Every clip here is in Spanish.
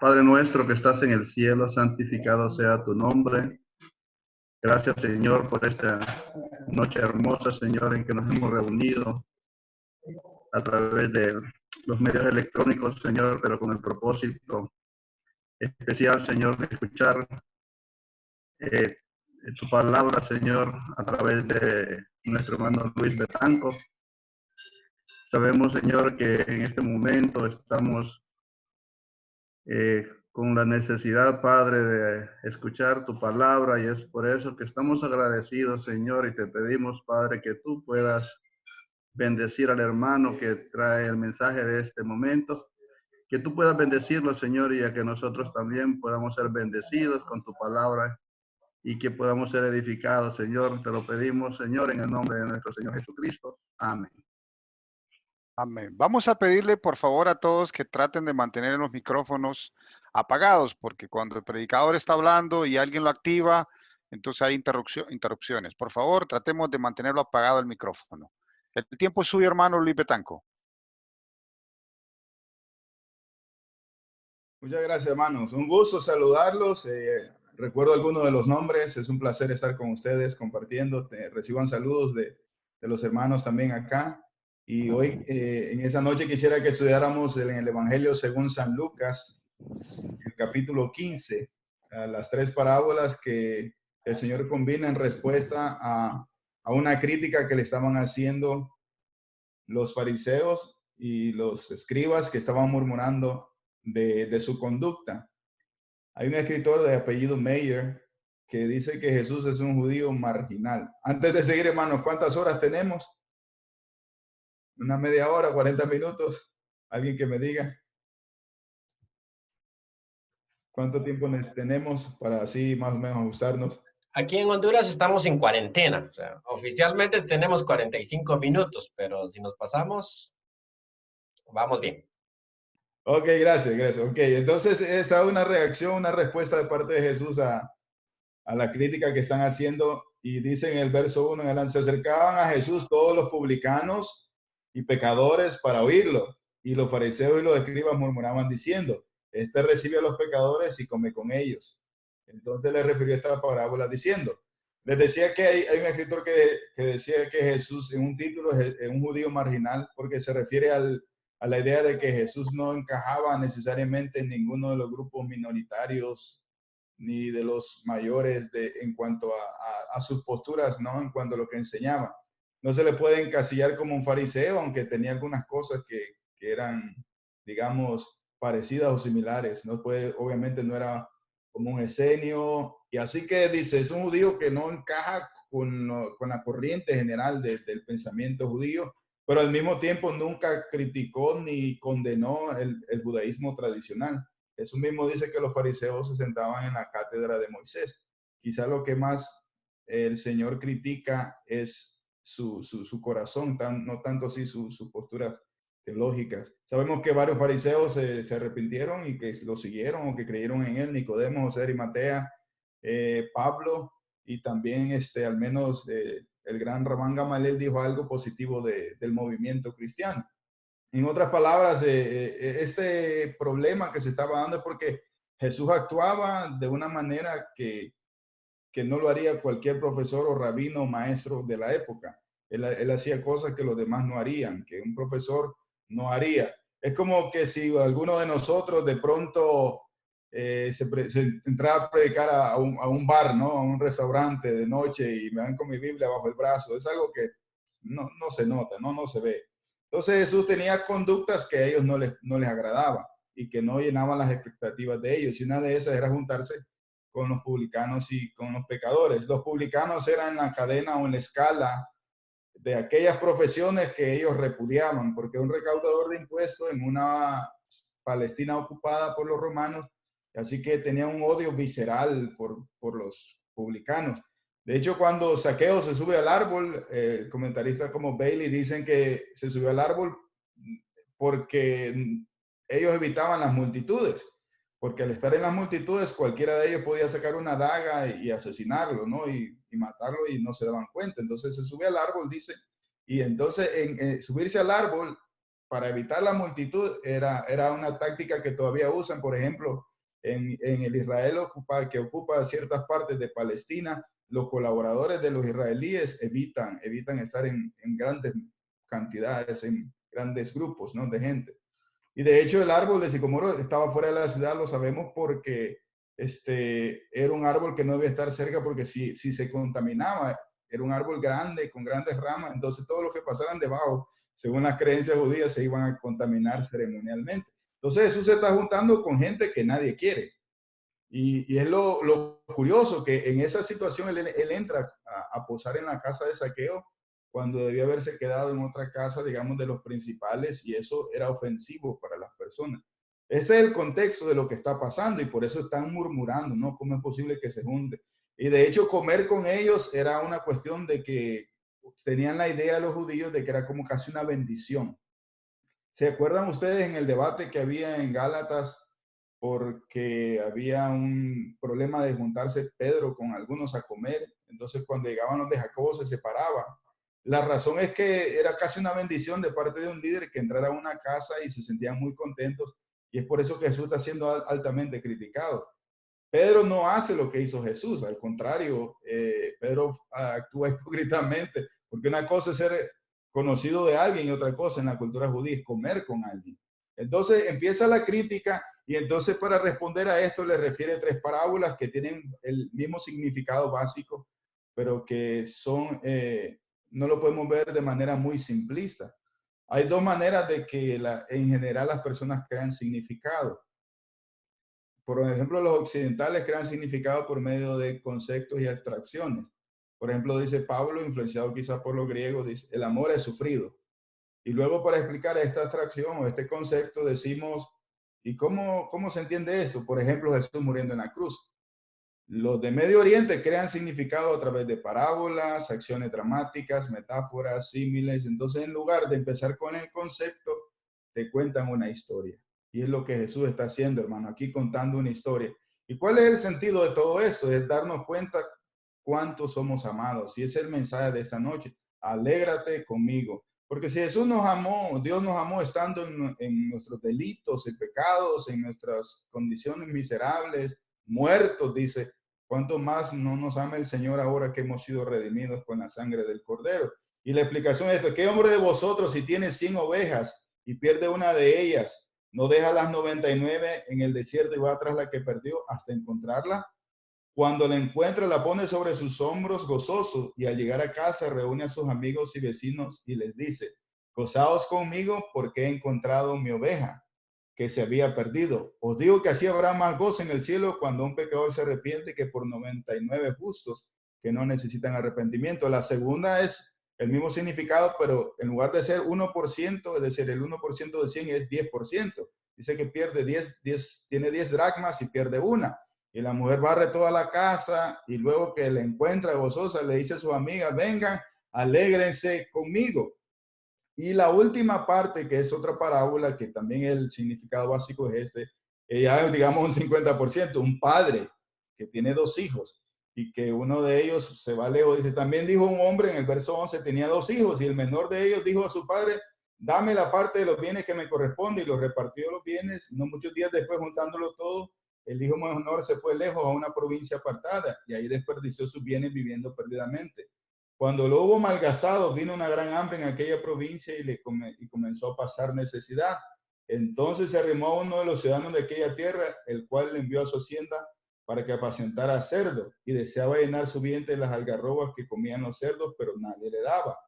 Padre nuestro que estás en el cielo, santificado sea tu nombre. Gracias, Señor, por esta noche hermosa, Señor, en que nos hemos reunido a través de los medios electrónicos, Señor, pero con el propósito especial, Señor, de escuchar eh, tu palabra, Señor, a través de nuestro hermano Luis Betanco. Sabemos, Señor, que en este momento estamos con la necesidad, Padre, de escuchar tu palabra, y es por eso que estamos agradecidos, Señor, y te pedimos, Padre, que tú puedas bendecir al hermano que trae el mensaje de este momento, que tú puedas bendecirlo, Señor, y a que nosotros también podamos ser bendecidos con tu palabra y que podamos ser edificados, Señor. Te lo pedimos, Señor, en el nombre de nuestro Señor Jesucristo. Amén. Amén. Vamos a pedirle por favor a todos que traten de mantener los micrófonos apagados, porque cuando el predicador está hablando y alguien lo activa, entonces hay interrupciones. Por favor, tratemos de mantenerlo apagado el micrófono. El tiempo es suyo, hermano Luis Betanco. Muchas gracias, hermanos. Un gusto saludarlos. Recuerdo algunos de los nombres. Es un placer estar con ustedes compartiendo. Reciban saludos de los hermanos también acá. Y hoy, en esa noche, quisiera que estudiáramos en el Evangelio según San Lucas, el capítulo 15, las tres parábolas que el Señor combina en respuesta a una crítica que le estaban haciendo los fariseos y los escribas que estaban murmurando de su conducta. Hay un escritor de apellido Meyer que dice que Jesús es un judío marginal. Antes de seguir, hermanos, ¿cuántas horas tenemos? ¿Una media hora, 40 minutos? ¿Alguien que me diga? ¿Cuánto tiempo tenemos para así más o menos ajustarnos? Aquí en Honduras estamos en cuarentena. O sea, oficialmente tenemos 45 minutos, pero si nos pasamos, vamos bien. Ok, gracias. Ok, entonces esta es una reacción, una respuesta de parte de Jesús a la crítica que están haciendo, y dice en el verso 1 en adelante: se acercaban a Jesús todos los publicanos y pecadores para oírlo, y los fariseos y los escribas murmuraban diciendo: este recibe a los pecadores y come con ellos. Entonces le refirió esta parábola diciendo, les decía que hay un escritor que decía que Jesús en un título es un judío marginal, porque se refiere a la idea de que Jesús no encajaba necesariamente en ninguno de los grupos minoritarios ni de los mayores en cuanto a sus posturas, ¿no? En cuanto a lo que enseñaba. No se le puede encasillar como un fariseo, aunque tenía algunas cosas que eran, digamos, parecidas o similares. No puede, obviamente no era como un esenio. Y así que dice, es un judío que no encaja con la corriente general del pensamiento judío, pero al mismo tiempo nunca criticó ni condenó el judaísmo tradicional. Jesús mismo dice que los fariseos se sentaban en la cátedra de Moisés. Quizá lo que más el Señor critica es su corazón, no tanto así sus posturas teológicas. Sabemos que varios fariseos se arrepintieron y que lo siguieron o que creyeron en él: Nicodemo, José de Arimatea, Pablo, y también al menos el gran Rabán Gamaliel dijo algo positivo del movimiento cristiano. En otras palabras, este problema que se estaba dando es porque Jesús actuaba de una manera que no lo haría cualquier profesor o rabino o maestro de la época. Él hacía cosas que los demás no harían, que un profesor no haría. Es como que si alguno de nosotros de pronto se entrara a predicar a un bar, ¿no? A un restaurante de noche, y me van con mi Biblia bajo el brazo. Es algo que no se nota, no se ve. Entonces Jesús tenía conductas que a ellos no les agradaba y que no llenaban las expectativas de ellos. Y una de esas era juntarse con los publicanos y con los pecadores. Los publicanos eran la cadena o en la escala de aquellas profesiones que ellos repudiaban, porque un recaudador de impuestos en una Palestina ocupada por los romanos, así que tenía un odio visceral por los publicanos. De hecho, cuando Zaqueo se sube al árbol, comentaristas como Bailey dicen que se subió al árbol porque ellos evitaban las multitudes, porque al estar en las multitudes cualquiera de ellos podía sacar una daga y asesinarlo, ¿no? Y matarlo, y no se daban cuenta. Entonces se sube al árbol, dice, y entonces en subirse al árbol para evitar la multitud era una táctica que todavía usan, por ejemplo, en el Israel que ocupa ciertas partes de Palestina, los colaboradores de los israelíes evitan estar en grandes cantidades, en grandes grupos, ¿no?, de gente. Y de hecho el árbol de sicomoro estaba fuera de la ciudad, lo sabemos porque era un árbol que no debía estar cerca porque si se contaminaba, era un árbol grande, con grandes ramas, entonces todos los que pasaran debajo, según las creencias judías, se iban a contaminar ceremonialmente. Entonces Jesús se está juntando con gente que nadie quiere. Y es lo curioso que en esa situación él entra a posar en la casa de Zaqueo cuando debía haberse quedado en otra casa, digamos, de los principales, y eso era ofensivo para las personas. Ese es el contexto de lo que está pasando y por eso están murmurando, ¿no? ¿Cómo es posible que se junte? Y de hecho comer con ellos era una cuestión de que tenían la idea de los judíos de que era como casi una bendición. ¿Se acuerdan ustedes en el debate que había en Gálatas porque había un problema de juntarse Pedro con algunos a comer? Entonces cuando llegaban los de Jacobo se separaba. La razón es que era casi una bendición de parte de un líder que entrara a una casa y se sentían muy contentos, y es por eso que Jesús está siendo altamente criticado. Pedro no hace lo que hizo Jesús, al contrario, Pedro actúa hipócritamente, porque una cosa es ser conocido de alguien y otra cosa en la cultura judía es comer con alguien. Entonces empieza la crítica y entonces para responder a esto le refiere 3 parábolas que tienen el mismo significado básico, pero que son, no lo podemos ver de manera muy simplista. Hay 2 maneras de que en general las personas crean significado. Por ejemplo, los occidentales crean significado por medio de conceptos y abstracciones. Por ejemplo, dice Pablo, influenciado quizás por los griegos, dice, el amor es sufrido. Y luego para explicar esta abstracción o este concepto decimos, ¿y cómo se entiende eso? Por ejemplo, Jesús muriendo en la cruz. Los de Medio Oriente crean significado a través de parábolas, acciones dramáticas, metáforas, símiles. Entonces, en lugar de empezar con el concepto, te cuentan una historia. Y es lo que Jesús está haciendo, hermano, aquí contando una historia. ¿Y cuál es el sentido de todo eso? Es darnos cuenta cuánto somos amados. Y ese es el mensaje de esta noche. Alégrate conmigo. Porque si Jesús nos amó, Dios nos amó estando en nuestros delitos, en pecados, en nuestras condiciones miserables, muertos, dice, ¿cuánto más no nos ama el Señor ahora que hemos sido redimidos con la sangre del Cordero? Y la explicación es esta: ¿qué hombre de vosotros, si tiene 100 ovejas y pierde una de ellas, no deja las 99 en el desierto y va tras la que perdió hasta encontrarla? Cuando la encuentra, la pone sobre sus hombros gozoso, y al llegar a casa reúne a sus amigos y vecinos y les dice, gozaos conmigo porque he encontrado mi oveja que se había perdido. Os digo que así habrá más gozo en el cielo cuando un pecador se arrepiente que por 99 justos que no necesitan arrepentimiento. La segunda es el mismo significado, pero en lugar de ser 1%, es decir, el 1% de 100 es 10%. Dice que pierde 10, tiene 10 dracmas y pierde una. Y la mujer barre toda la casa y luego que la encuentra gozosa le dice a sus amigas, vengan, alégrense conmigo. Y la última parte, que es otra parábola, que también el significado básico es ya digamos un 50%, un padre que tiene 2 hijos y que uno de ellos se va lejos. Dice, también dijo un hombre en el verso 11, tenía 2 hijos y el menor de ellos dijo a su padre, dame la parte de los bienes que me corresponde, y los repartió los bienes. No muchos días después, juntándolo todo, el hijo menor se fue lejos a una provincia apartada y ahí desperdició sus bienes viviendo perdidamente. Cuando lo hubo malgastado, vino una gran hambre en aquella provincia y comenzó a pasar necesidad. Entonces se arrimó a uno de los ciudadanos de aquella tierra, el cual le envió a su hacienda para que apacentara cerdos, y deseaba llenar su vientre de las algarrobas que comían los cerdos, pero nadie le daba.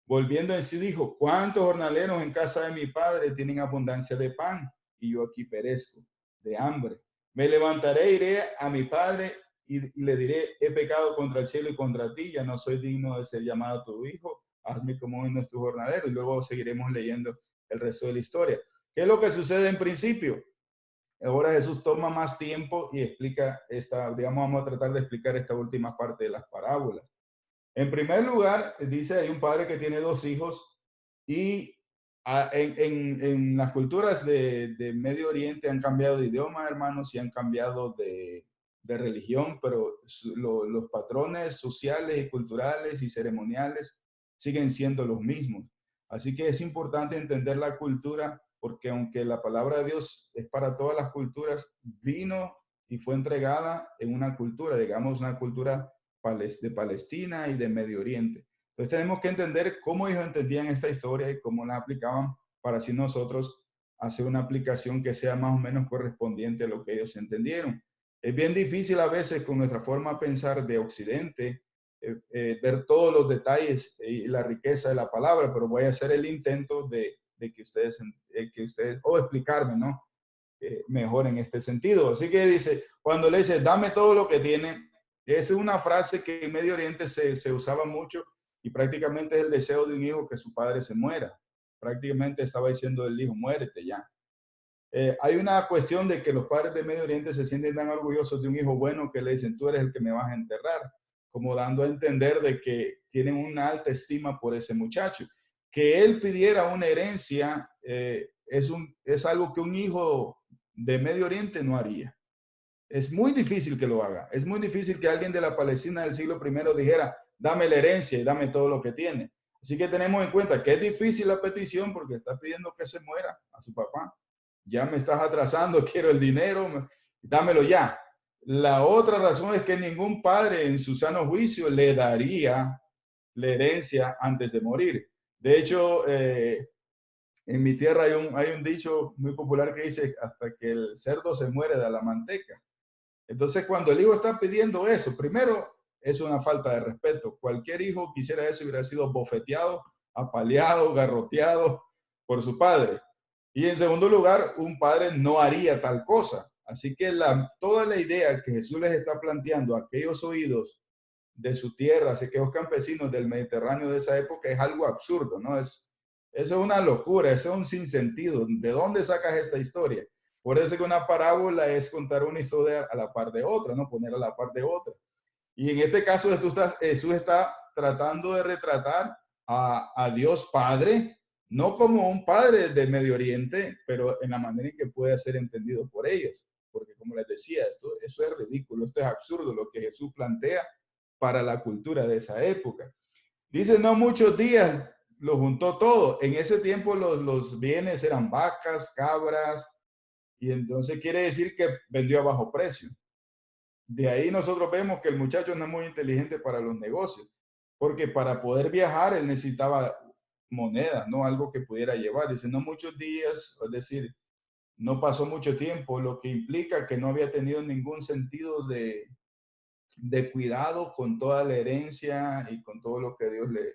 Volviendo en sí dijo, ¿cuántos jornaleros en casa de mi padre tienen abundancia de pan? Y yo aquí perezco de hambre. Me levantaré, iré a mi padre y le diré, he pecado contra el cielo y contra ti, ya no soy digno de ser llamado tu hijo, hazme como uno de tus jornaleros. Y luego seguiremos leyendo el resto de la historia. ¿Qué es lo que sucede en principio? Ahora Jesús toma más tiempo y explica vamos a tratar de explicar esta última parte de las parábolas. En primer lugar, dice, hay un padre que tiene 2 hijos y en las culturas de Medio Oriente han cambiado de idioma, hermanos, y han cambiado de religión, pero los patrones sociales y culturales y ceremoniales siguen siendo los mismos. Así que es importante entender la cultura, porque aunque la palabra de Dios es para todas las culturas, vino y fue entregada en una cultura, digamos, una cultura de Palestina y de Medio Oriente. Entonces tenemos que entender cómo ellos entendían esta historia y cómo la aplicaban para así nosotros hacer una aplicación que sea más o menos correspondiente a lo que ellos entendieron. Es bien difícil a veces con nuestra forma de pensar de Occidente ver todos los detalles y la riqueza de la palabra, pero voy a hacer el intento de que ustedes, o explicarme, ¿no? Mejor en este sentido. Así que dice, cuando le dice, dame todo lo que tiene, esa es una frase que en Medio Oriente se usaba mucho y prácticamente es el deseo de un hijo que su padre se muera. Prácticamente estaba diciendo el hijo, muérete ya. Hay una cuestión de que los padres de Medio Oriente se sienten tan orgullosos de un hijo bueno que le dicen, tú eres el que me vas a enterrar, como dando a entender de que tienen una alta estima por ese muchacho. Que él pidiera una herencia es algo que un hijo de Medio Oriente no haría. Es muy difícil que lo haga. Es muy difícil que alguien de la Palestina del siglo I dijera, dame la herencia y dame todo lo que tiene. Así que tenemos en cuenta que es difícil la petición porque está pidiendo que se muera a su papá. Ya me estás atrasando, quiero el dinero, dámelo ya. La otra razón es que ningún padre en su sano juicio le daría la herencia antes de morir. De hecho, en mi tierra hay un dicho muy popular que dice, hasta que el cerdo se muere da la manteca. Entonces, cuando el hijo está pidiendo eso, primero, es una falta de respeto. Cualquier hijo quisiera eso y hubiera sido bofeteado, apaleado, garroteado por su padre. Y en segundo lugar, un padre no haría tal cosa. Así que toda la idea que Jesús les está planteando a aquellos oídos de su tierra, aquellos campesinos del Mediterráneo de esa época, es algo absurdo, ¿no? Eso es una locura, eso es un sinsentido. ¿De dónde sacas esta historia? Por eso que una parábola es contar una historia a la par de otra, ¿no? Poner a la par de otra. Y en este caso Jesús está tratando de retratar a Dios Padre, no como un padre de Medio Oriente, pero en la manera en que puede ser entendido por ellos. Porque como les decía, eso es ridículo, esto es absurdo lo que Jesús plantea para la cultura de esa época. Dice, no muchos días lo juntó todo. En ese tiempo los bienes eran vacas, cabras, y entonces quiere decir que vendió a bajo precio. De ahí nosotros vemos que el muchacho no es muy inteligente para los negocios, porque para poder viajar él necesitaba monedas, no algo que pudiera llevar. Dice, no muchos días, es decir, no pasó mucho tiempo, lo que implica que no había tenido ningún sentido de cuidado con toda la herencia y con todo lo que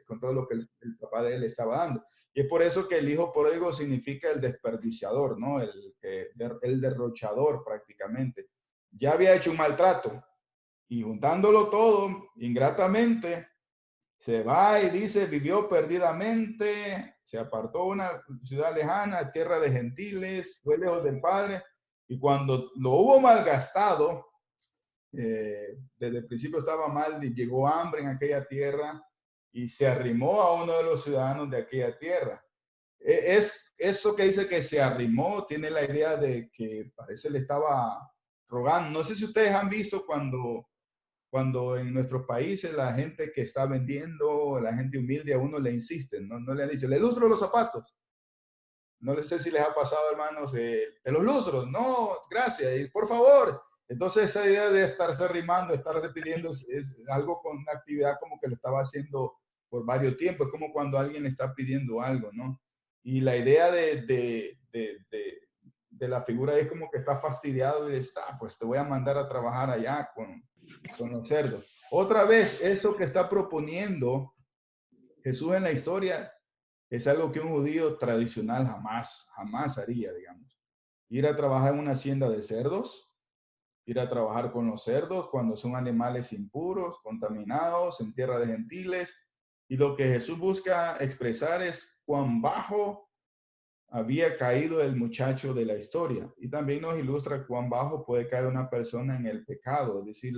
con todo lo que el papá de él estaba dando. Y es por eso que el hijo pródigo significa el desperdiciador, ¿no? El derrochador prácticamente. Ya había hecho un maltrato y juntándolo todo, ingratamente, se va y dice, vivió perdidamente, se apartó a una ciudad lejana, tierra de gentiles, fue lejos del padre, y cuando lo hubo malgastado, desde el principio estaba mal, llegó hambre en aquella tierra y se arrimó a uno de los ciudadanos de aquella tierra. Es eso que dice que se arrimó, tiene la idea de que parece le estaba rogando. No sé si ustedes han visto cuando en nuestros países la gente que está vendiendo, la gente humilde a uno le insisten, no le han dicho, le lustro los zapatos. No sé si les ha pasado, hermanos, de los lustros. No, gracias, y por favor. Entonces esa idea de estarse arrimando, estarse pidiendo, es algo con una actividad como que lo estaba haciendo por varios tiempos. Es como cuando alguien está pidiendo algo, ¿no? Y la idea de la figura es como que está fastidiado y está, pues te voy a mandar a trabajar allá con los cerdos. Otra vez, eso que está proponiendo Jesús en la historia es algo que un judío tradicional jamás haría, digamos. Ir a trabajar en una hacienda de cerdos, ir a trabajar con los cerdos cuando son animales impuros, contaminados, en tierra de gentiles. Y lo que Jesús busca expresar es cuán bajo había caído el muchacho de la historia. Y también nos ilustra cuán bajo puede caer una persona en el pecado, es decir,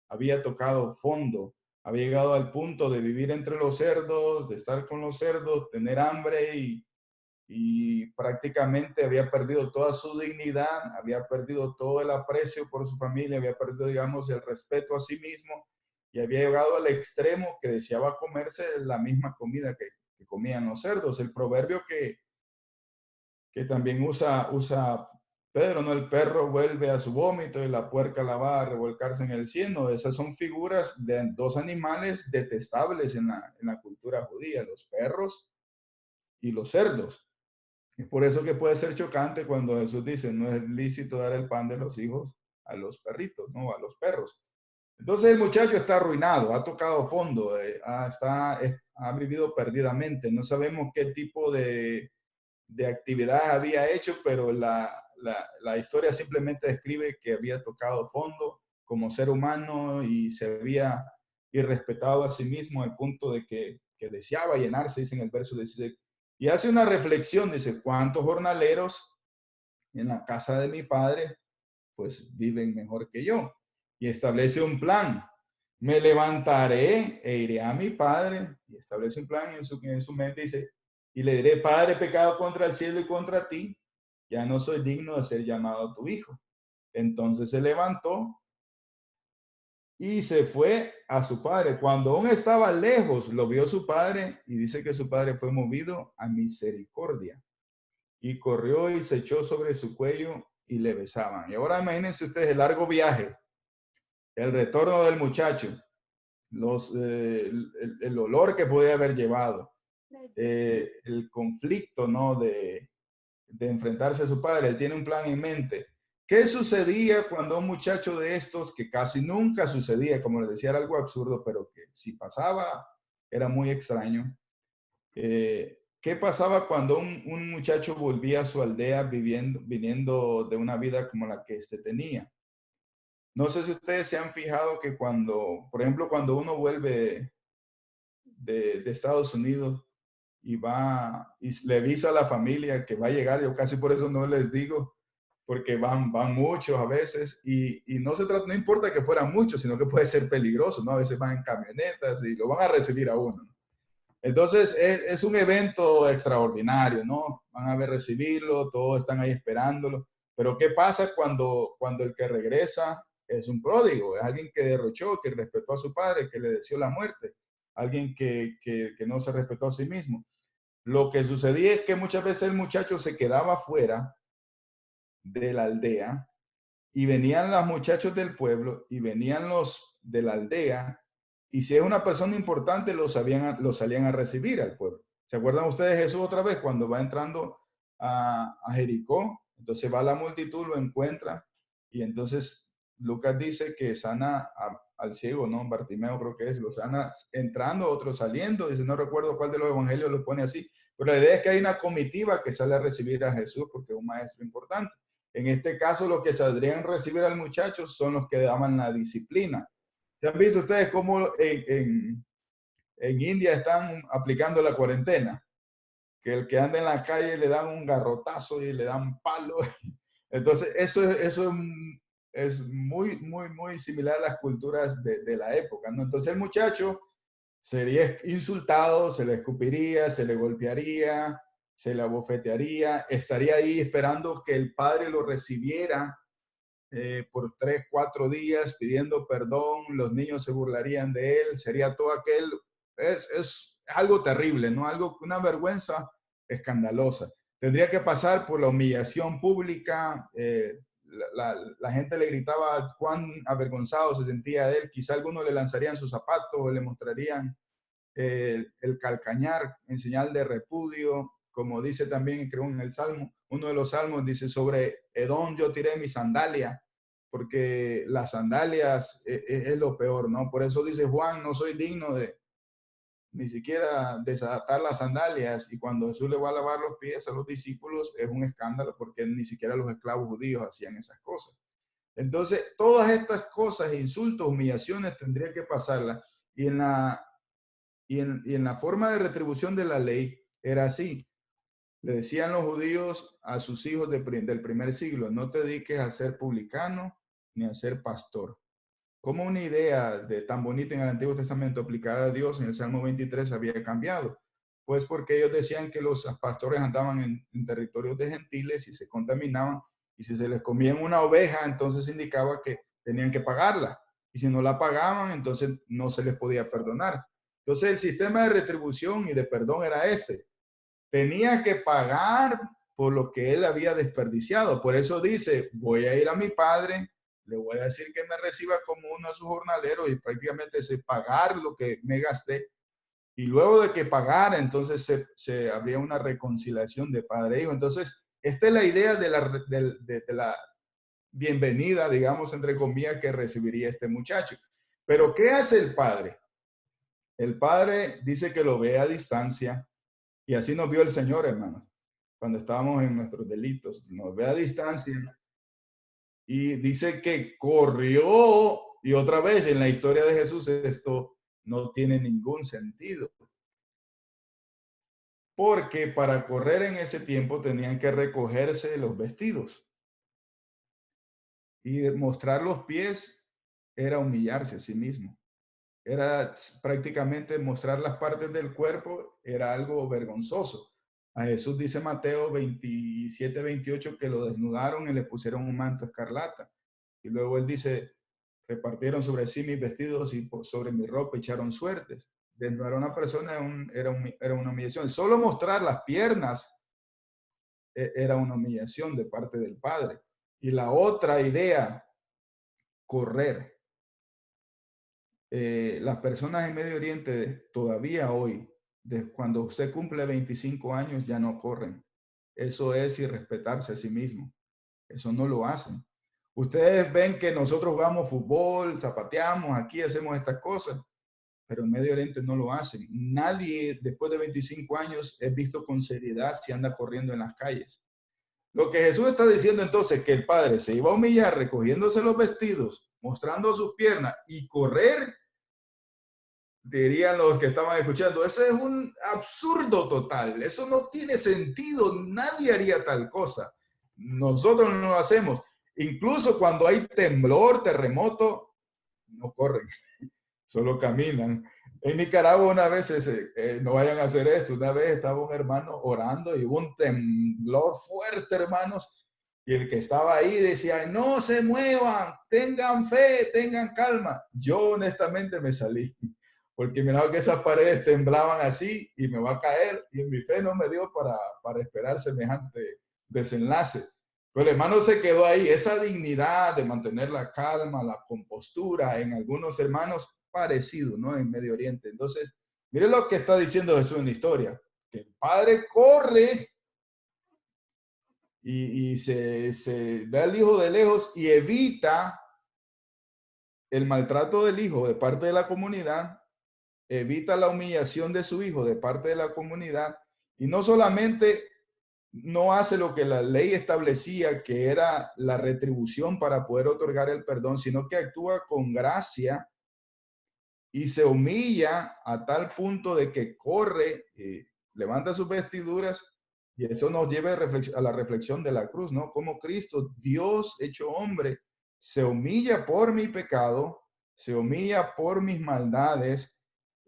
había tocado fondo, había llegado al punto de vivir entre los cerdos, de estar con los cerdos, tener hambre y prácticamente había perdido toda su dignidad, había perdido todo el aprecio por su familia, había perdido, digamos, el respeto a sí mismo y había llegado al extremo que deseaba comerse la misma comida comían los cerdos. El proverbio que también usa Pedro, ¿no? El perro vuelve a su vómito y la puerca la va a revolcarse en el cieno. Esas son figuras de dos animales detestables en la cultura judía, los perros y los cerdos. Es por eso que puede ser chocante cuando Jesús dice, no es lícito dar el pan de los hijos a los perritos, no a los perros. Entonces el muchacho está arruinado, ha tocado fondo, ha vivido perdidamente. No sabemos qué tipo de actividad había hecho, pero la historia simplemente describe que había tocado fondo como ser humano y se había irrespetado a sí mismo al punto de que deseaba llenarse, dice en el verso 16. Y hace una reflexión, dice, ¿cuántos jornaleros en la casa de mi padre pues viven mejor que yo? Y establece un plan. Me levantaré e iré a mi padre, y establece un plan en su mente, dice, y le diré, Padre, he pecado contra el cielo y contra ti, ya no soy digno de ser llamado tu hijo. Entonces se levantó y se fue a su padre. Cuando aún estaba lejos, lo vio su padre y dice que su padre fue movido a misericordia. Y corrió y se echó sobre su cuello y le besaban. Y ahora imagínense ustedes el largo viaje, el retorno del muchacho, el olor que podía haber llevado, el conflicto, ¿no? de enfrentarse a su padre. Él tiene un plan en mente. ¿Qué sucedía cuando un muchacho de estos, que casi nunca sucedía, como les decía, era algo absurdo, pero que si pasaba era muy extraño? ¿Qué pasaba cuando un muchacho volvía a su aldea viniendo de una vida como la que éste tenía? No sé si ustedes se han fijado que cuando, por ejemplo, cuando uno vuelve de Estados Unidos y va y le avisa a la familia que va a llegar, yo casi por eso no les digo, porque van muchos a veces y no se trata, no importa que fueran muchos, sino que puede ser peligroso, ¿no? A veces van en camionetas y lo van a recibir a uno, ¿no? Entonces es un evento extraordinario, ¿no? Van a ver recibirlo, todos están ahí esperándolo, pero ¿qué pasa cuando el que regresa es un pródigo? Es alguien que derrochó, que respetó a su padre, que le deseó la muerte, alguien que no se respetó a sí mismo. Lo que sucedía es que muchas veces el muchacho se quedaba fuera de la aldea y venían los muchachos del pueblo y venían los de la aldea y si es una persona importante lo salían a recibir al pueblo. ¿Se acuerdan ustedes de Jesús otra vez cuando va entrando a Jericó? Entonces va la multitud, lo encuentra y entonces Lucas dice que sana al ciego, ¿no? Bartimeo creo que es, lo sana entrando, otro saliendo, dice, no recuerdo cuál de los evangelios lo pone así, pero la idea es que hay una comitiva que sale a recibir a Jesús porque es un maestro importante. En este caso, los que saldrían a recibir al muchacho son los que daban la disciplina. ¿Se han visto ustedes cómo en India están aplicando la cuarentena? Que el que anda en la calle le dan un garrotazo y le dan palo. Entonces, eso es muy, muy, muy similar a las culturas de la época, ¿no? Entonces, el muchacho sería insultado, se le escupiría, se le golpearía, se le abofetearía, estaría ahí esperando que el padre lo recibiera por 3, 4 días pidiendo perdón, los niños se burlarían de él, sería todo aquel, es algo terrible, ¿no? Una vergüenza escandalosa. Tendría que pasar por la humillación pública, la gente le gritaba cuán avergonzado se sentía de él, quizá algunos le lanzarían sus zapatos o le mostrarían el calcañar en señal de repudio, como dice también, creo en el Salmo, uno de los salmos dice, sobre Edom yo tiré mi sandalia, porque las sandalias es lo peor, ¿no? Por eso dice Juan, no soy digno de ni siquiera desatar las sandalias, y cuando Jesús le va a lavar los pies a los discípulos es un escándalo porque ni siquiera los esclavos judíos hacían esas cosas. Entonces, todas estas cosas, insultos, humillaciones, tendría que pasarlas, y en la forma de retribución de la ley era así. Le decían los judíos a sus hijos del primer siglo, no te dediques a ser publicano ni a ser pastor. Como una idea de tan bonita en el Antiguo Testamento aplicada a Dios en el Salmo 23 había cambiado? Pues porque ellos decían que los pastores andaban en territorios de gentiles y se contaminaban, y si se les comían una oveja, entonces indicaba que tenían que pagarla. Y si no la pagaban, entonces no se les podía perdonar. Entonces el sistema de retribución y de perdón era este. Tenía que pagar por lo que él había desperdiciado. Por eso dice, voy a ir a mi padre, le voy a decir que me reciba como uno de sus jornaleros y prácticamente pagar lo que me gasté. Y luego de que pagara, entonces se habría una reconciliación de padre e hijo. Entonces, esta es la idea de la bienvenida, digamos, entre comillas, que recibiría este muchacho. Pero, ¿qué hace el padre? El padre dice que lo ve a distancia y así nos vio el Señor, hermanos, cuando estábamos en nuestros delitos. Nos ve a distancia y dice que corrió, y otra vez en la historia de Jesús esto no tiene ningún sentido. Porque para correr en ese tiempo tenían que recogerse los vestidos. Y mostrar los pies era humillarse a sí mismo. Era prácticamente mostrar las partes del cuerpo, era algo vergonzoso. A Jesús dice Mateo 27, 28 que lo desnudaron y le pusieron un manto escarlata. Y luego él dice, repartieron sobre sí mis vestidos y sobre mi ropa echaron suertes. Desnudar a una persona era una humillación. Solo mostrar las piernas era una humillación de parte del Padre. Y la otra idea, correr. Las personas en Medio Oriente todavía hoy, cuando usted cumple 25 años, ya no corren. Eso es irrespetarse a sí mismo. Eso no lo hacen. Ustedes ven que nosotros jugamos fútbol, zapateamos, aquí hacemos estas cosas, pero en Medio Oriente no lo hacen. Nadie después de 25 años es visto con seriedad si anda corriendo en las calles. Lo que Jesús está diciendo entonces, que el Padre se iba a humillar recogiéndose los vestidos, mostrando sus piernas y correr, dirían los que estaban escuchando, ese es un absurdo total, eso no tiene sentido, nadie haría tal cosa. Nosotros no lo hacemos. Incluso cuando hay temblor, terremoto, no corren, solo caminan. En Nicaragua una vez, no vayan a hacer eso, una vez estaba un hermano orando y hubo un temblor fuerte, hermanos, y el que estaba ahí decía, no se muevan, tengan fe, tengan calma. Yo honestamente me salí, porque miraba que esas paredes temblaban así y me va a caer, y mi fe no me dio para esperar semejante desenlace. Pero el hermano se quedó ahí, esa dignidad de mantener la calma, la compostura, en algunos hermanos parecido, ¿no? En Medio Oriente. Entonces, mire lo que está diciendo Jesús en la historia, que el padre corre y se ve al hijo de lejos y evita el maltrato del hijo de parte de la comunidad, evita la humillación de su hijo de parte de la comunidad, y no solamente no hace lo que la ley establecía, que era la retribución para poder otorgar el perdón, sino que actúa con gracia y se humilla a tal punto de que corre, levanta sus vestiduras, y eso nos lleva a la reflexión de la cruz, ¿no? Como Cristo, Dios hecho hombre, se humilla por mi pecado, se humilla por mis maldades,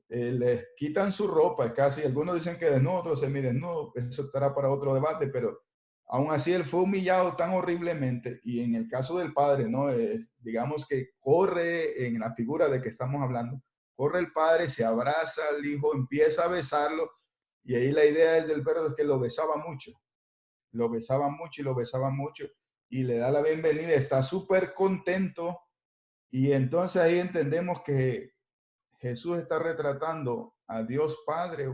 les quitan su ropa, casi algunos dicen que desnudo, otros semidesnudo, eso estará para otro debate, pero aún así él fue humillado tan horriblemente, y en el caso del Padre, ¿no? Digamos que corre en la figura de que estamos hablando, corre el Padre, se abraza al Hijo, empieza a besarlo, y ahí la idea del verbo es que lo besaba mucho, lo besaba mucho y lo besaba mucho, y le da la bienvenida, está súper contento, y entonces ahí entendemos que Jesús está retratando a Dios Padre,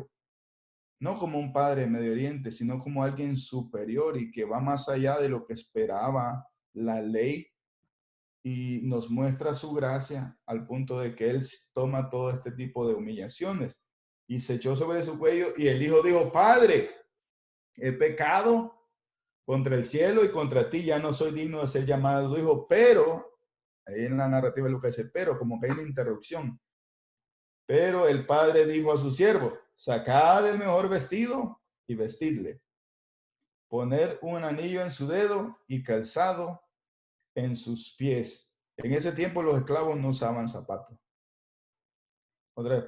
no como un padre de Medio Oriente, sino como alguien superior y que va más allá de lo que esperaba la ley, y nos muestra su gracia al punto de que Él toma todo este tipo de humillaciones y se echó sobre su cuello, y el hijo dijo, Padre, he pecado contra el cielo y contra ti, ya no soy digno de ser llamado tu hijo, pero, ahí en la narrativa de Lucas dice, pero, como que hay una interrupción. Pero el padre dijo a su siervo, sacad el mejor vestido y vestidle. Poned un anillo en su dedo y calzado en sus pies. En ese tiempo los esclavos no usaban zapatos. Otra vez,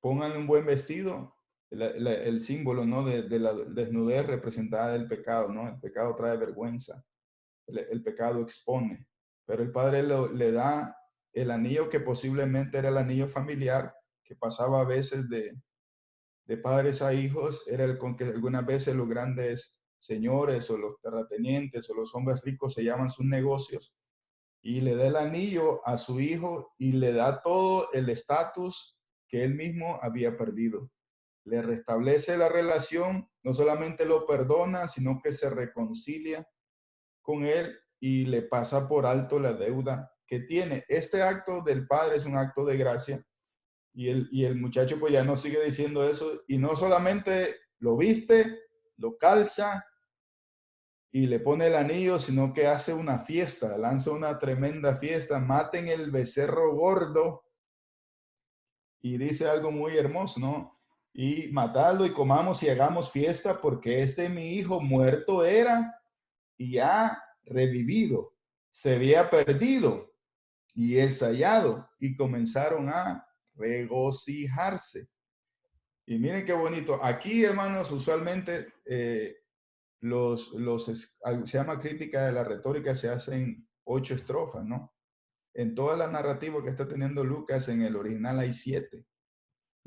pongan un buen vestido, el símbolo, ¿no? de la desnudez representada del pecado, ¿no? El pecado trae vergüenza, el pecado expone. Pero el padre le da el anillo que posiblemente era el anillo familiar, que pasaba a veces de padres a hijos era el con que algunas veces los grandes señores o los terratenientes o los hombres ricos se llaman sus negocios y le da el anillo a su hijo y le da todo el estatus que él mismo había perdido. Le restablece la relación, no solamente lo perdona, sino que se reconcilia con él y le pasa por alto la deuda que tiene. Este acto del padre es un acto de gracia y el muchacho pues ya no sigue diciendo eso y no solamente lo viste, lo calza y le pone el anillo, sino que hace una fiesta, lanza una tremenda fiesta, maten el becerro gordo y dice algo muy hermoso, ¿no? Y matadlo y comamos y hagamos fiesta porque este mi hijo muerto era y ha revivido, se había perdido y es hallado y comenzaron a regocijarse. Y miren qué bonito. Aquí, hermanos, usualmente se llama crítica de la retórica, se hacen 8 estrofas, ¿no? En toda la narrativa que está teniendo Lucas, en el original hay 7.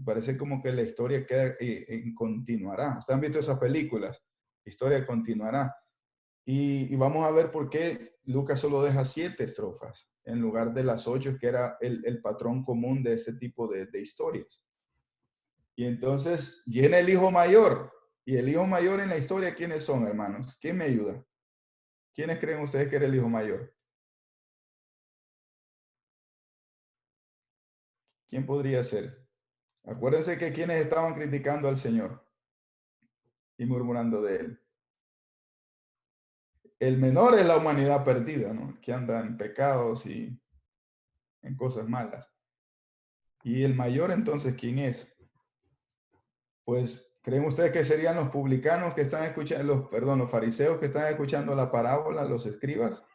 Parece como que la historia queda, continuará. ¿Ustedes han visto esas películas? La historia continuará. Y vamos a ver por qué Lucas solo deja 7 estrofas en lugar de las 8, que era el patrón común de ese tipo de historias. Y entonces viene el hijo mayor. Y el hijo mayor en la historia, ¿quiénes son, hermanos? ¿Quién me ayuda? ¿Quiénes creen ustedes que era el hijo mayor? ¿Quién podría ser? Acuérdense que quienes estaban criticando al Señor y murmurando de él. El menor es la humanidad perdida, ¿no? Que anda en pecados y en cosas malas. Y el mayor, entonces, ¿quién es? Pues, ¿creen ustedes que serían los publicanos que están escuchando, los fariseos que están escuchando la parábola, los escribas?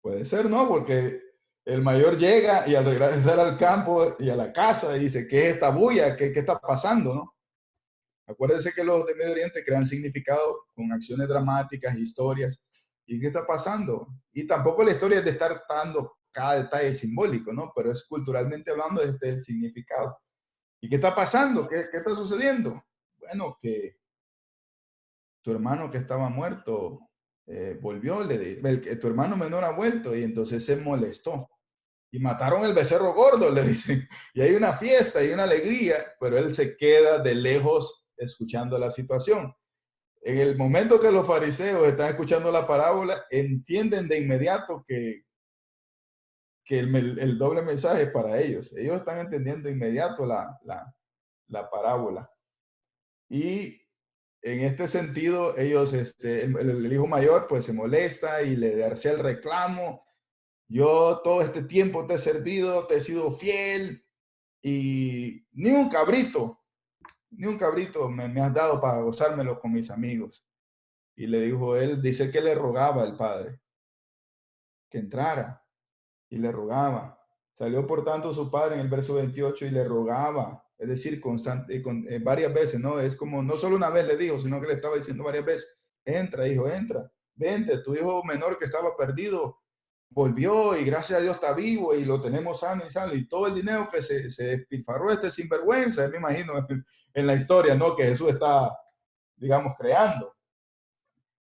Puede ser, ¿no? Porque el mayor llega y al regresar al campo y a la casa dice, ¿qué es esta bulla? ¿Qué está pasando, no? Acuérdense que los de Medio Oriente crean significado con acciones dramáticas, historias. ¿Y qué está pasando? Y tampoco la historia es de estar dando cada detalle simbólico, ¿no? Pero es culturalmente hablando este es el significado. ¿Y qué está pasando? ¿Qué está sucediendo? Bueno, que tu hermano que estaba muerto volvió, tu hermano menor ha vuelto y entonces se molestó. Y mataron el becerro gordo, le dicen. Y hay una fiesta y una alegría, pero él se queda de lejos escuchando la situación. En el momento que los fariseos están escuchando la parábola, entienden de inmediato que el doble mensaje es para ellos. Ellos están entendiendo de inmediato la parábola. Y en este sentido, ellos, el hijo mayor, pues se molesta y le hace el reclamo. Yo todo este tiempo te he servido, te he sido fiel y ni un cabrito me has dado para gozármelo con mis amigos. Y le dijo él, dice que le rogaba al padre que entrara y le rogaba. Salió por tanto su padre en el verso 28 y le rogaba, es decir, varias veces, ¿no? Es como, no solo una vez le dijo, sino que le estaba diciendo varias veces, entra, hijo, entra, vente, tu hijo menor que estaba perdido volvió y gracias a Dios está vivo y lo tenemos sano y sano. Y todo el dinero que se despilfarró sinvergüenza, me imagino, en la historia, ¿no? Que Jesús está, digamos, creando.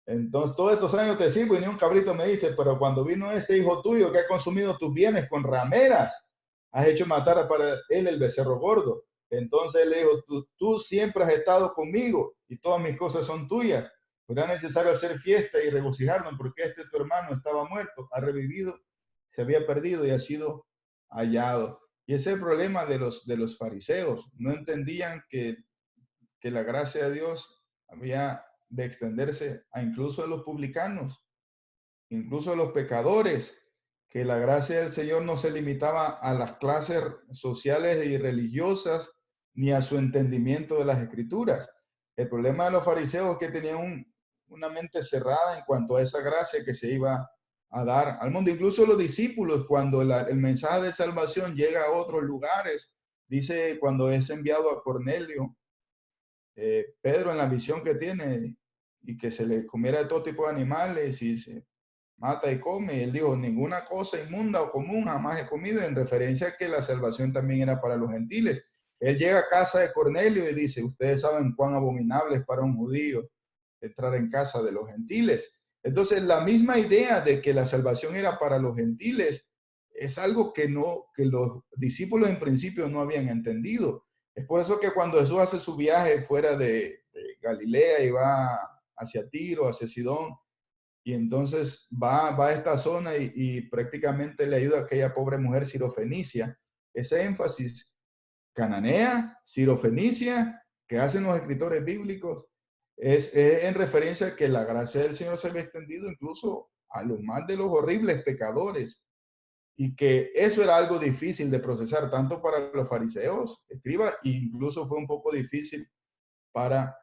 Entonces, todos estos años te sirvo y ni un cabrito me dice, pero cuando vino este hijo tuyo que ha consumido tus bienes con rameras, has hecho matar para él el becerro gordo. Entonces él le dijo, tú siempre has estado conmigo y todas mis cosas son tuyas. Pues era necesario hacer fiesta y regocijarnos porque tu hermano estaba muerto, ha revivido, se había perdido y ha sido hallado. Y ese es el problema de los fariseos. No entendían que la gracia de Dios había de extenderse a incluso a los publicanos, incluso a los pecadores, que la gracia del Señor no se limitaba a las clases sociales y religiosas ni a su entendimiento de las escrituras. El problema de los fariseos es que tenían una mente cerrada en cuanto a esa gracia que se iba a dar al mundo. Incluso los discípulos, cuando el mensaje de salvación llega a otros lugares, dice cuando es enviado a Cornelio, Pedro en la visión que tiene y que se le comiera de todo tipo de animales y mata y come. Y él dijo, ninguna cosa inmunda o común jamás he comido, en referencia a que la salvación también era para los gentiles. Él llega a casa de Cornelio y dice, ustedes saben cuán abominable es para un judío entrar en casa de los gentiles. Entonces, la misma idea de que la salvación era para los gentiles es algo que los discípulos en principio no habían entendido. Es por eso que cuando Jesús hace su viaje fuera de Galilea y va hacia Tiro, hacia Sidón, y entonces va a esta zona y prácticamente le ayuda a aquella pobre mujer sirofenicia. Ese énfasis cananea, sirofenicia, que hacen los escritores bíblicos, es en referencia a que la gracia del Señor se había extendido incluso a los más de los horribles pecadores, y que eso era algo difícil de procesar, tanto para los fariseos, escribas, e incluso fue un poco difícil para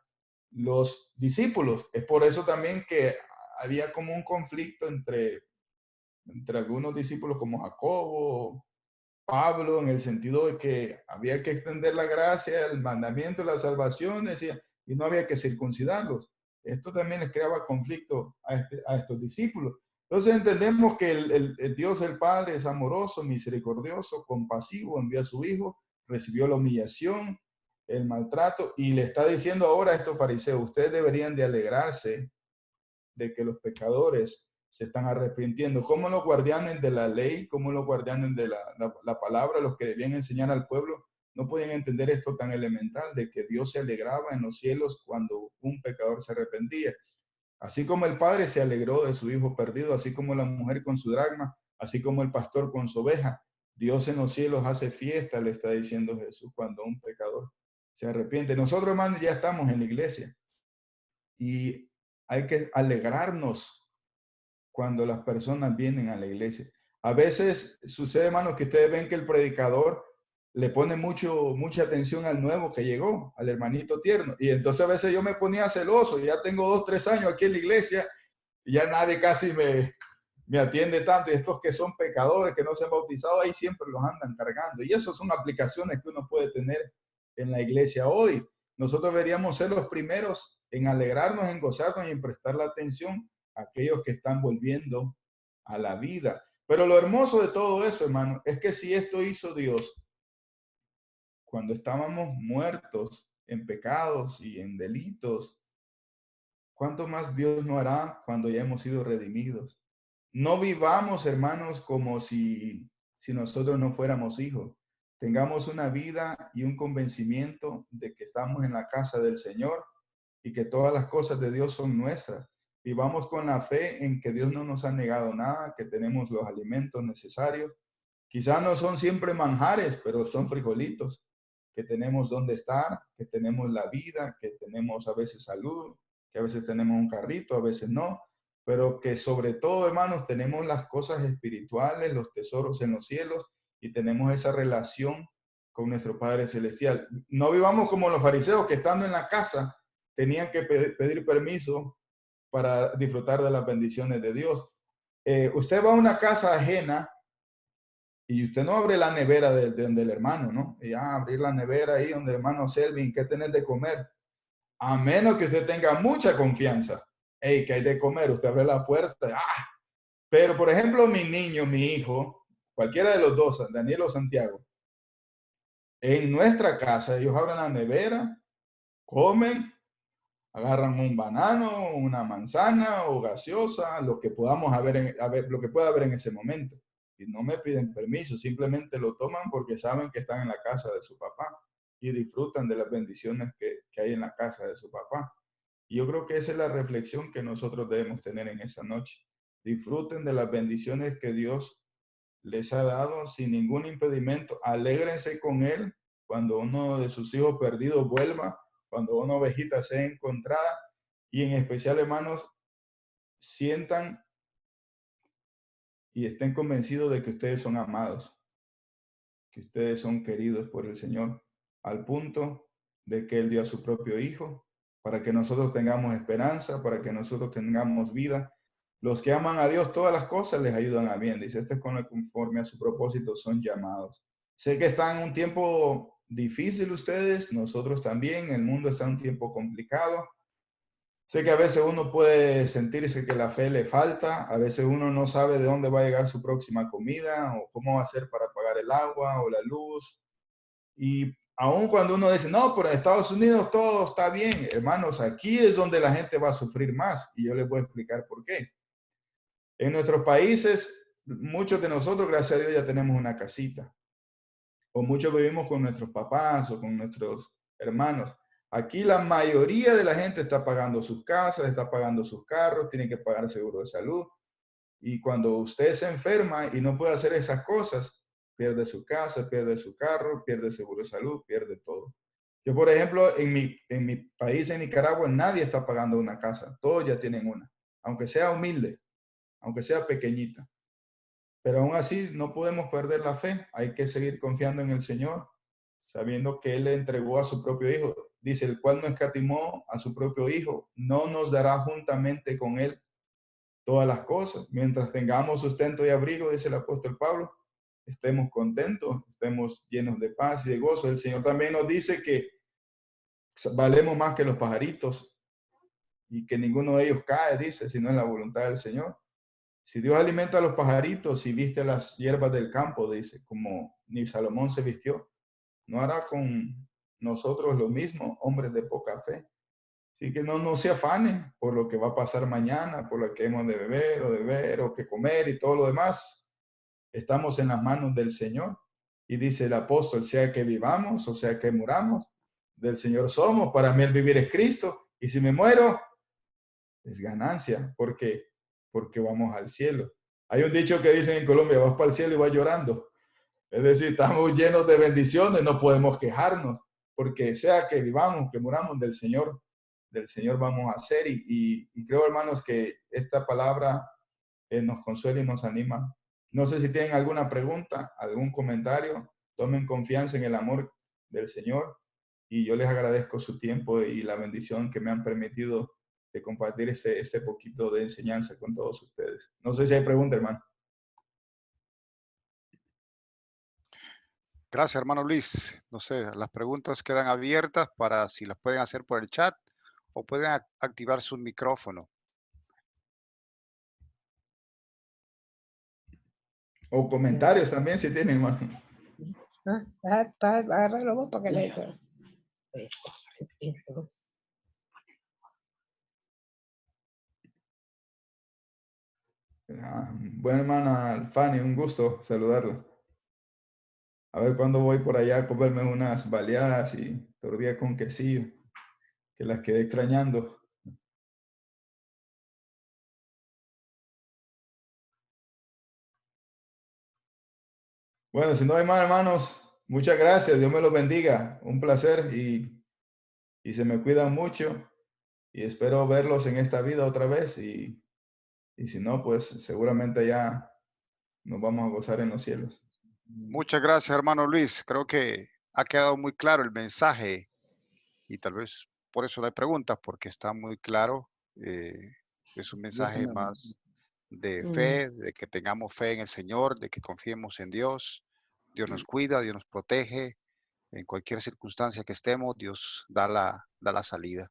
los discípulos. Es por eso también que había como un conflicto entre algunos discípulos como Jacobo, Pablo, en el sentido de que había que extender la gracia, el mandamiento, la salvación, decía, y no había que circuncidarlos. Esto también les creaba conflicto a estos discípulos. Entonces entendemos que el Dios, el Padre, es amoroso, misericordioso, compasivo, envió a su Hijo, recibió la humillación, el maltrato, y le está diciendo ahora a estos fariseos, ustedes deberían de alegrarse de que los pecadores se están arrepintiendo, como los guardianes de la ley, como los guardianes de la palabra, los que debían enseñar al pueblo, no podían entender esto tan elemental de que Dios se alegraba en los cielos cuando un pecador se arrepentía. Así como el padre se alegró de su hijo perdido, así como la mujer con su dracma, así como el pastor con su oveja, Dios en los cielos hace fiesta, le está diciendo Jesús, cuando un pecador se arrepiente. Nosotros, hermanos, ya estamos en la iglesia y hay que alegrarnos cuando las personas vienen a la iglesia. A veces sucede, hermanos, que ustedes ven que el predicador le pone mucha atención al nuevo que llegó, al hermanito tierno. Y entonces a veces yo me ponía celoso, ya tengo 2, 3 años aquí en la iglesia y ya nadie casi me atiende tanto. Y estos que son pecadores, que no se han bautizado, ahí siempre los andan cargando. Y esas son aplicaciones que uno puede tener en la iglesia hoy. Nosotros deberíamos ser los primeros en alegrarnos, en gozarnos y en prestar la atención a aquellos que están volviendo a la vida. Pero lo hermoso de todo eso, hermano, es que si esto hizo Dios cuando estábamos muertos en pecados y en delitos, ¿cuánto más Dios no hará cuando ya hemos sido redimidos? No vivamos, hermanos, como si nosotros no fuéramos hijos. Tengamos una vida y un convencimiento de que estamos en la casa del Señor y que todas las cosas de Dios son nuestras. Vivamos con la fe en que Dios no nos ha negado nada, que tenemos los alimentos necesarios. Quizás no son siempre manjares, pero son frijolitos, que tenemos donde estar, que tenemos la vida, que tenemos a veces salud, que a veces tenemos un carrito, a veces no, pero que sobre todo, hermanos, tenemos las cosas espirituales, los tesoros en los cielos y tenemos esa relación con nuestro Padre Celestial. No vivamos como los fariseos que estando en la casa tenían que pedir permiso para disfrutar de las bendiciones de Dios. Usted va a una casa ajena y usted no abre la nevera de donde el hermano, ¿no? Y abrir la nevera ahí donde el hermano Selvin, ¿qué tenés de comer? A menos que usted tenga mucha confianza. Hey, ¿qué hay de comer? Usted abre la puerta. ¡Ah! Pero, por ejemplo, mi niño, mi hijo, cualquiera de los dos, Daniel o Santiago, en nuestra casa, ellos abren la nevera, comen, agarran un banano, una manzana o gaseosa, lo que podamos lo que pueda haber en ese momento. Y no me piden permiso, simplemente lo toman porque saben que están en la casa de su papá y disfrutan de las bendiciones que hay en la casa de su papá. Y yo creo que esa es la reflexión que nosotros debemos tener en esa noche. Disfruten de las bendiciones que Dios les ha dado sin ningún impedimento. Alégrense con Él cuando uno de sus hijos perdidos vuelva, cuando una ovejita sea encontrada. Y en especial, hermanos, sientan y estén convencidos de que ustedes son amados, que ustedes son queridos por el Señor, al punto de que Él dio a su propio Hijo para que nosotros tengamos esperanza, para que nosotros tengamos vida. Los que aman a Dios, todas las cosas les ayudan a bien. Dice, este es con el conforme a su propósito son llamados. Sé que están en un tiempo difícil ustedes, nosotros también, el mundo está en un tiempo complicado, Sé que a veces uno puede sentirse que la fe le falta, a veces uno no sabe de dónde va a llegar su próxima comida o cómo va a hacer para pagar el agua o la luz. Y aun cuando uno dice, no, pero en Estados Unidos todo está bien, hermanos, aquí es donde la gente va a sufrir más. Y yo les voy a explicar por qué. En nuestros países, muchos de nosotros, gracias a Dios, ya tenemos una casita. O muchos vivimos con nuestros papás o con nuestros hermanos. Aquí la mayoría de la gente está pagando sus casas, está pagando sus carros, tiene que pagar seguro de salud. Y cuando usted se enferma y no puede hacer esas cosas, pierde su casa, pierde su carro, pierde seguro de salud, pierde todo. Yo, por ejemplo, en mi país, en Nicaragua, nadie está pagando una casa. Todos ya tienen una, aunque sea humilde, aunque sea pequeñita. Pero aún así no podemos perder la fe. Hay que seguir confiando en el Señor, sabiendo que Él le entregó a su propio Hijo. Dice, el cual no escatimó a su propio Hijo, no nos dará juntamente con Él todas las cosas. Mientras tengamos sustento y abrigo, dice el apóstol Pablo, estemos contentos, estemos llenos de paz y de gozo. El Señor también nos dice que valemos más que los pajaritos y que ninguno de ellos cae, dice, si no es la voluntad del Señor. Si Dios alimenta a los pajaritos y viste las hierbas del campo, dice, como ni Salomón se vistió, ¿no hará con nosotros lo mismo, hombres de poca fe? Así que no se afanen por lo que va a pasar mañana, por lo que hemos de beber o que comer y todo lo demás. Estamos en las manos del Señor. Y dice el apóstol, sea que vivamos o sea que muramos, del Señor somos. Para mí el vivir es Cristo. Y si me muero, es ganancia, porque vamos al cielo. Hay un dicho que dicen en Colombia, vas para el cielo y vas llorando. Es decir, estamos llenos de bendiciones, no podemos quejarnos, porque sea que vivamos, que muramos del Señor vamos a ser. Y creo, hermanos, que esta palabra nos consuela y nos anima. No sé si tienen alguna pregunta, algún comentario, tomen confianza en el amor del Señor y yo les agradezco su tiempo y la bendición que me han permitido de compartir este poquito de enseñanza con todos ustedes. No sé si hay pregunta, hermano. Gracias, hermano Luis. No sé, las preguntas quedan abiertas para si las pueden hacer por el chat o pueden activar su micrófono. O comentarios también si tienen, hermano. Agárralo vos para que le... Bueno, hermana Fanny, un gusto saludarlo. A ver cuándo voy por allá a comerme unas baleadas y tortilla con quesillo, que las quedé extrañando. Bueno, si no hay más, hermanos, muchas gracias. Dios me los bendiga. Un placer y se me cuidan mucho. Y espero verlos en esta vida otra vez. Y si no, pues seguramente ya nos vamos a gozar en los cielos. Muchas gracias, hermano Luis. Creo que ha quedado muy claro el mensaje y tal vez por eso no hay preguntas, porque está muy claro. Es un mensaje más de fe, de que tengamos fe en el Señor, de que confiemos en Dios. Dios nos cuida, Dios nos protege. En cualquier circunstancia que estemos, Dios da la salida.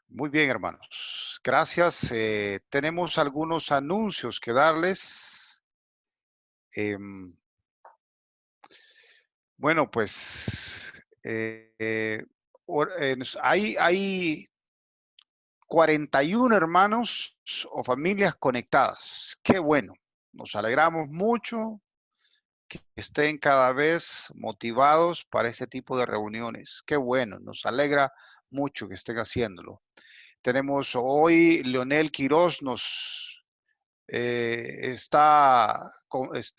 Muy bien, hermanos. Gracias. Tenemos algunos anuncios que darles. Bueno, pues hay 41 hermanos o familias conectadas. Qué bueno. Nos alegramos mucho que estén cada vez motivados para este tipo de reuniones. Qué bueno. Nos alegra mucho que estén haciéndolo. Tenemos hoy, Leonel Quiroz nos está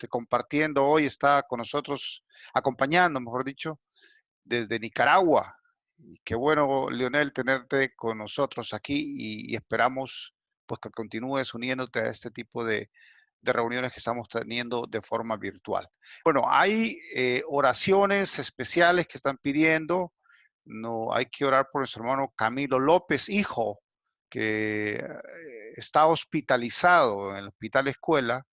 compartiendo hoy, está con nosotros, acompañando, mejor dicho, desde Nicaragua. Y qué bueno, Leonel, tenerte con nosotros aquí y esperamos pues que continúes uniéndote a este tipo de reuniones que estamos teniendo de forma virtual. Bueno, hay oraciones especiales que están pidiendo. No, hay que orar por nuestro hermano Camilo López, hijo, que está hospitalizado en el hospital escuela.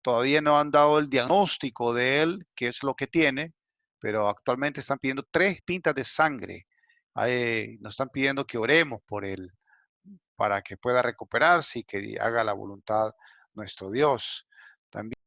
Todavía no han dado el diagnóstico de él, qué es lo que tiene, pero actualmente están pidiendo 3 pintas de sangre nos están pidiendo que oremos por él para que pueda recuperarse y que haga la voluntad nuestro Dios. También